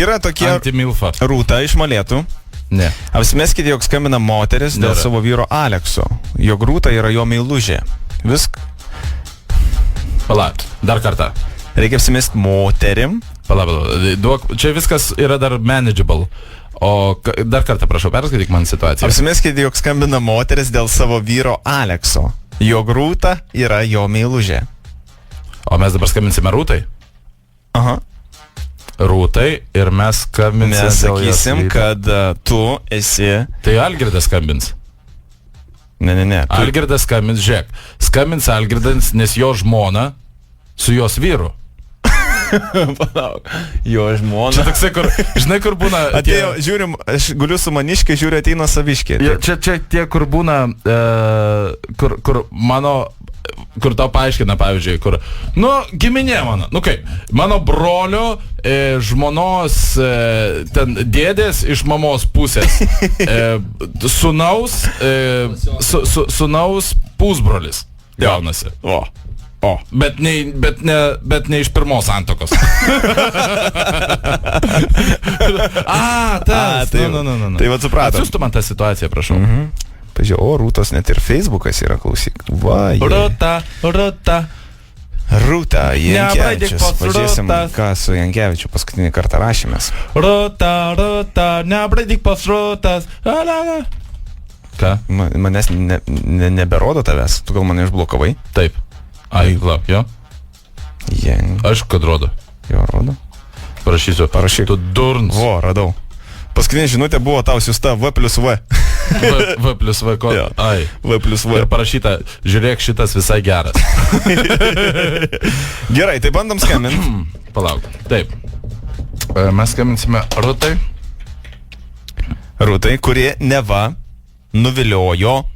Yra tokie Antimilfa. Rūta iš Molėtų. Ne. Apsimeskite, jog skambina moteris dėl savo vyro Alekso. Jog Rūta yra jo meilužė. Palauk, dar kartą. Reikia apsimesti moterim. Palauk, čia viskas yra dar manageable. O dar kartą prašau, perskaityk man situaciją. Apsimeskite, jog skambina moteris dėl savo vyro Alekso. Jog Rūta yra jo meilužė. O mes dabar skambinsime Rūtai? Aha. Rūtai ir mes skambinsime. Mes sakysim, kad tu esi... Tai Algirdas skambins. Ne. Algirdas skambins, žiūrėk. Skambins Algirdas, nes jo žmona su jos vyru. Palauk, jo žmona. Čia toksai, kur, žinai, kur būna... Atėjo, žiūrim, aš guliu su maniškė, žiūriu, ateina saviškė. Čia tie, kur būna, kur mano... Kur tau paaiškina, pavyzdžiui, kur, giminė mano, kaip, mano brolio žmonos ten dėdės iš mamos pusės, sūnaus pusbrolis gaunasi. Bet ne iš pirmos santokos. Tai va supratom. Atsiųstų man tą situaciją, prašau. Pažiūrėjau, Rūtos net ir Facebookas yra, klausyk. Rūta. Rūta, Jankevičius. Pažiūrėsim, ką su Jankevičiu paskutinį kartą rašymės. Rūta, nebraidyk pas Rūtas. Ką? Manęs neberodo tavęs. Tu gal mane išblokavai? Taip. Ai, lauk, jo? Aišku, kad rodo. Jo, rodo. Parašysiu. Parašyk. Tu durns. Radau. Paskutinė žinutė buvo tau siusta V+V. V+V ko? Ai. V+V. Ir parašyta, žiūrėk, šitas visai geras. Gerai, tai bandom skambinti. Palauk. Taip. Mes skambinsime Rūtai. Rūtai, kurie neva nuviliojo.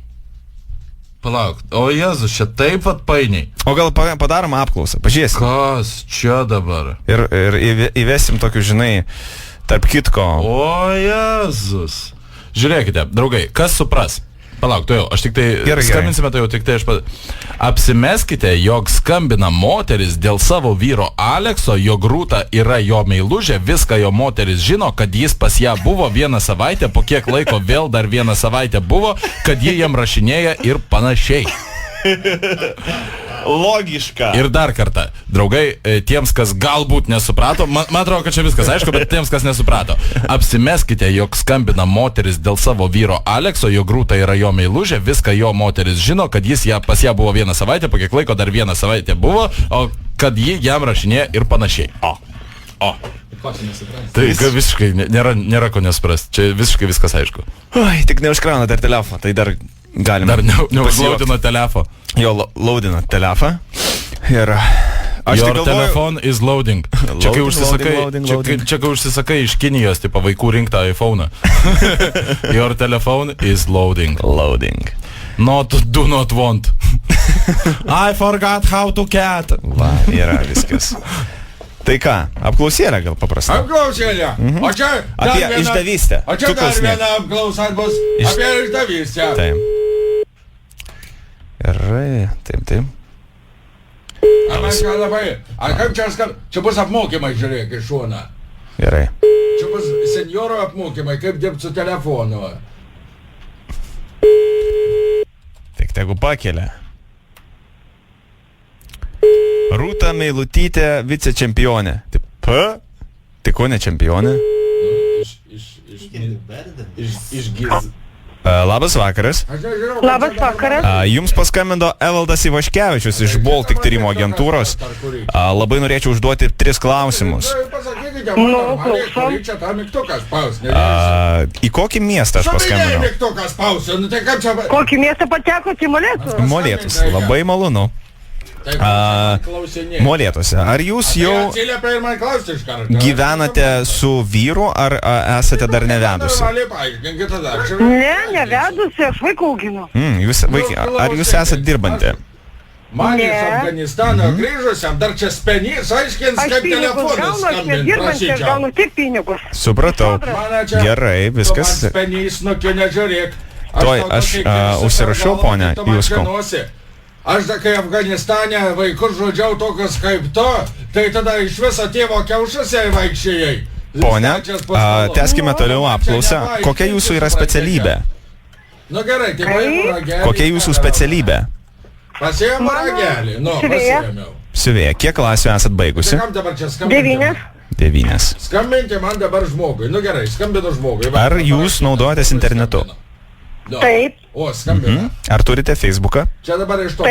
Palauk. O Jėzus, čia taip atpainiai. O gal padarom apklausą, pažiūrėsim. Kas čia dabar? Ir įvesim tokių, žinai, tarp kitko. O Jėzus. Žiūrėkite, draugai, kas supras? Palauk, tu jau, aš tik tai skambinsime, tai jau tik tai aš apsimeskite, jog skambina moteris dėl savo vyro Alekso, jog Rūta yra jo meilužė, viską jo moteris žino, kad jis pas ją buvo vieną savaitę, po kiek laiko vėl dar vieną savaitę buvo, kad jie jam rašinėja ir panašiai. Logiška. Ir dar kartą, draugai, tiems, kas galbūt nesuprato, man atrodo, kad čia viskas aišku, bet tiems, kas nesuprato, apsimeskite, jog skambina moteris dėl savo vyro Alekso, jog Rūta yra jo meilužė, viską jo moteris žino, kad jis pas ją buvo vieną savaitę, po kiek laiko dar vieną savaitę buvo, o kad ji jam rašinėja ir panašiai. Tai visiškai nėra ko nesuprasti, čia visiškai viskas aišku. Oi, tik neužkrauna dar telefą, tai dar galim. Dar neužlaudino telefą. Jo, laudino telefą. Ir Your telephone is loading. Čia kai užsisakai iš Kinijos, tipo vaikų rinktą iPhone'ą. Your telephone is loading. Do not want. I forgot how to cat. Va, yra viskas. Tai ką, apklausėlę gal paprastai? Apklausėlę. O čia apie išdavystę. O čia dar viena apklausa bus apie išdavystę. Taip. Gerai, taip. Kaip čia bus apmokymai, žiūrėk, iš šoną. Gerai. Čia bus senjoro apmokymai, kaip dirbti su telefonu. Tik tegu pakelia. Rūta Meilutytė, vicečempionė. Tai ko ne čempionė? Iš Giz. Labas vakaras. Labas vakaras. Jums paskambino Evaldas Ivaškevičius iš Baltic tyrimo agentūros. Labai norėčiau užduoti 3 klausimus. Į kokį miestą aš paskambinau? Kokį miestą patekot į Molėtus? Molėtus, labai malonu. Molėtuose. Ar jūs jau gyvenate su vyru, ar esate dar nevedusi? Ne, nevedusi, aš vaiką auginu. Ar jūs esate dirbanti? Man iš Afganistano grįžusiam, dar čia spenys, aiškins, kaip telefonas skambint, prašyčiau. Aš gaunu tik pinigus. Supratau. Gerai, viskas. Tu man spenys nukė nežiūrėk. Aš užsirašau, ponia, jūs ko? Aš kai Afganistane vaikus žodžiau tokius kaip to, tai tada iš viso tėvo kiaušus jai vaikščiai. Ponia, tęskime toliau apklausą. Kokia jūsų yra specialybė? Nu gerai, tai paimu ragelį. Kokia jūsų specialybė? Pasiėmu ragelį. Nu, pasiėmiau. Siuvėja, kiek klasių esat baigusi? Kam dabar čia skambinti? 9. Skambinti man dabar žmogui. Nu gerai, skambinu žmogui. Ar jūs naudojatės internetu? Taip. O, skambinu. Ar turite Facebooką? Čia dabar iš to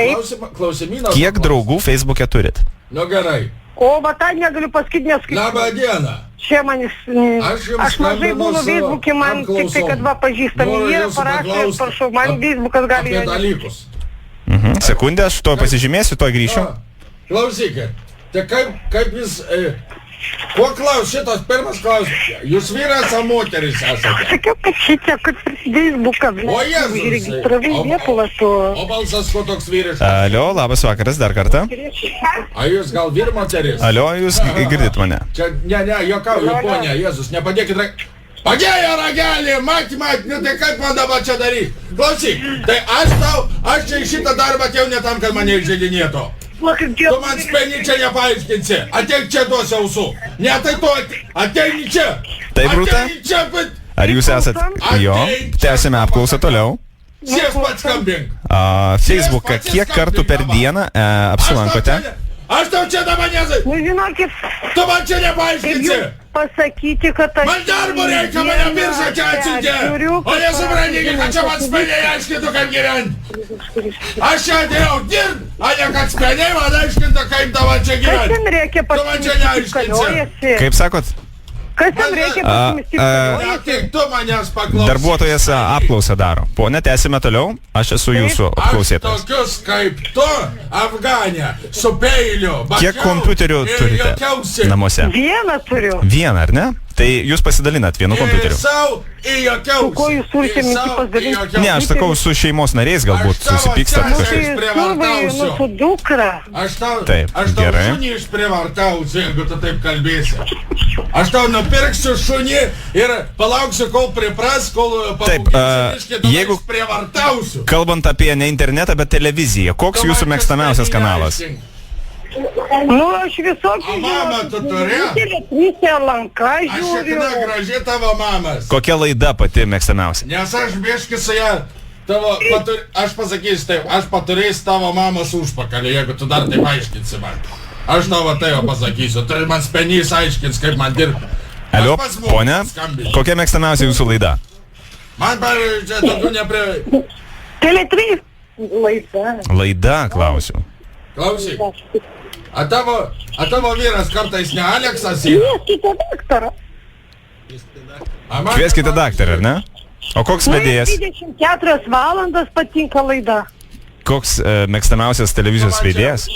klausimyno. Kiek draugų Facebook'e turit? Nu gerai. O, va tą negaliu pasakyti, nes kaip... Labą dieną. Čia manis... Aš mažai būnu Facebook'e, man tik tai, kad va pažįstami jie parašė, prašau, man Facebook'as gali... Apie dalykus. Sekundę, aš to pasižymėsiu, to grįšiu. Klausykit, tai kaip jūs... Kuo klaus šitas pirmas klausimas? Jūs vyras ar moteris esate? Sakiau, kad šitie, kad Facebook'as... O Jėzus! Užregistravai Lietuvą su... O balsas kuo toks vyriškas? Alio, labas vakaras, dar kartą. A jūs gal vyr moteris? Alio, jūs girdit mane? Čia, ne, jokauju, ponia, Jėzus, nepadėkit ragelį. Padėjo ragelį, mati, nu tai kaip man dabar čia daryti? Klausyk, tai aš čia į šitą darbą atėjau ne tam, kad mane išžeidinėtų. Tu man spėni čia nepaaiškinsi. Ateik čia duosi ausų. Ne, tai tu ateini čia. Taip, Rūta? Ar jūs esat... Jo, tęsime apklausą toliau. Sės pats skambink. Facebook'ą kiek kartų per dieną apsilankote? Aš tau čia dabar nezai. Nu, žinokit... Tu man čia nepaaiškinsi. Pasakyti, kad aš... Man darbo reikia, mane biržą čia atsiuntė. O nesuprantikit, kad čia man spėniai aiškintų, kaip gyventi. Aš čia atėjau dirbt, a ne kad spėniai man aiškintų, kaip tavo čia gyventi. Kas jam reikia Tu man čia neaiškinsi. Kaip sakot? Kas jam reikia Ne, tik tu manęs paklausai. Darbuotojas apklausą daro. Pone, tęsime toliau. Aš esu jūsų apklausėtas. Aš tokius kaip tu, Afganė, su peiliu. Kiek kompiuterių turite namuose? Vieną turiu. Vieną, ar ne? Tai jūs pasidalinat vienu kompiuteriu. Su ko jūs turite minti pasidalinti? Ne, aš sakau, su šeimos nariais galbūt susipykstat kažkaip. Nu, su dukra. Aš tau gerai. šunį išprievartausiu, jeigu tu taip kalbėsi. Aš tau nupirksiu šunį ir palauksiu, kol pripras, kol pabūkinsi, jeigu išprievartausiu. Kalbant apie ne internetą, bet televiziją, koks jūsų mėgstamiausias kanalas? Nu, aš visokį mama, tu turi? Teletrysė lanka Aš žiūriu. šitą graži tavo mamas. Kokia laida pati mėgstamiausia? Nes aš biški su ją tavo, aš pasakysiu taip, aš paturėsiu tavo mamas užpakalį, jeigu tu dar taip aiškinsi man. Aš tavo tai jau pasakysiu, tai man spenys aiškins, kaip man dirbti. Alio, ponia, kokia mėgstamiausia jūsų laida? Man, pavyzdžiui, čia tokių neprie... Teletrys. Laida. Laida, klausiu. Klausyk, a tavo vyras kartais ne Aleksas yra? Kvieskite daktarą. Kvieskite daktarą, ar ne? O koks vedėjas? 24 valandas patinka laida. Koks mėgstamiausias televizijos vedėjas?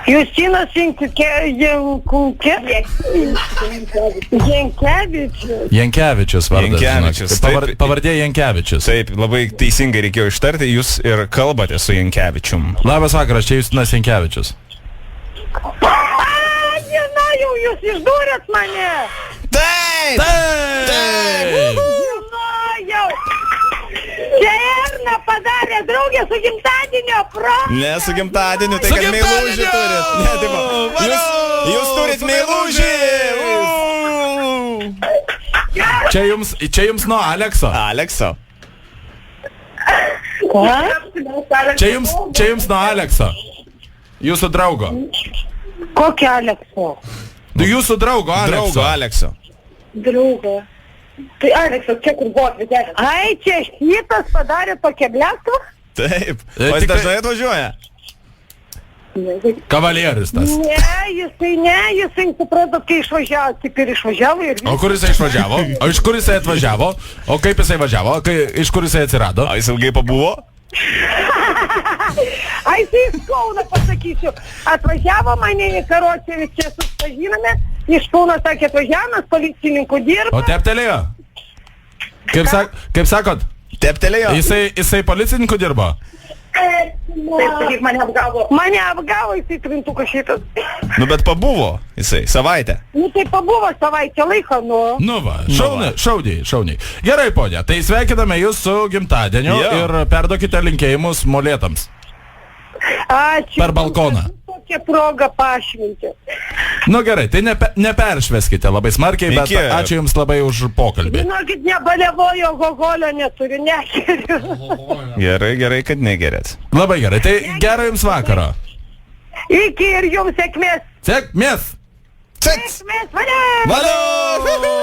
Justinas Jankevičius vardas. Pavardė Jankevičius. Taip, labai teisingai reikėjo ištarti, jūs ir kalbate su Jankevičium. Labas vakaras, čia Justinas Jankevičius. Žinau, jūs išdūrėt mane. Taip! Žinojau. Čia Erna padarė draugę su gimtadienio proga. Ne, su gimtadieniu, tai kad meilužį turit. Ne, taip, jūs turit meilužį. Čia jums nuo Alekso. Alekso. Čia jums nuo Alekso. Jūsų draugo. Kokio Alekso? Jūsų draugo Alekso. Draugo Alekso. Draugo. Tai Aleksas, čia kur buvo atvedęs. Ai, čia šitas padarė tokią bleską? Taip. O jis dažnai atvažiuoja? Kavalierius tas. Ne, jisai supratot, kai išvažiavo, tik ir išvažiavo ir... O kur jisai išvažiavo? O iš kur jisai atvažiavo? O kaip jisai važiavo? Iš kur jisai atsirado? O jis ilgai pabuvo? Ai, tai iš Kauno pasakysiu. Atvažiavo mane į Karočiavį, čia susipažinome. Iš Kauno sakė, atvažiavimas, policininkų dirba. O teptelėjo? Kaip sakot? Teptelėjo? Jisai policininkų dirbo? Taip, mane apgavo. Mane apgavo, jisai trintukas šitas. Nu, bet pabuvo jisai, savaitę. Nu, tai pabuvo savaitę laiko, nu. Nu va, šauniai. Gerai, ponia, tai sveikiname jūs su gimtadieniu ir perduokite linkėjimus molėtams. Ačiū. Per balkoną. puikia proga pašvinti. Nu gerai, tai neperšveskite labai smarkiai, bet ačiū Jums labai už pokalbį. Žinokit, nebalevojo gogolio neturiu, negeriu. Gerai, kad negerėt. Labai gerai, tai gero Jums vakaro. Iki ir Jums sėkmės. Sėkmės! Sėkmės, valia! Valio!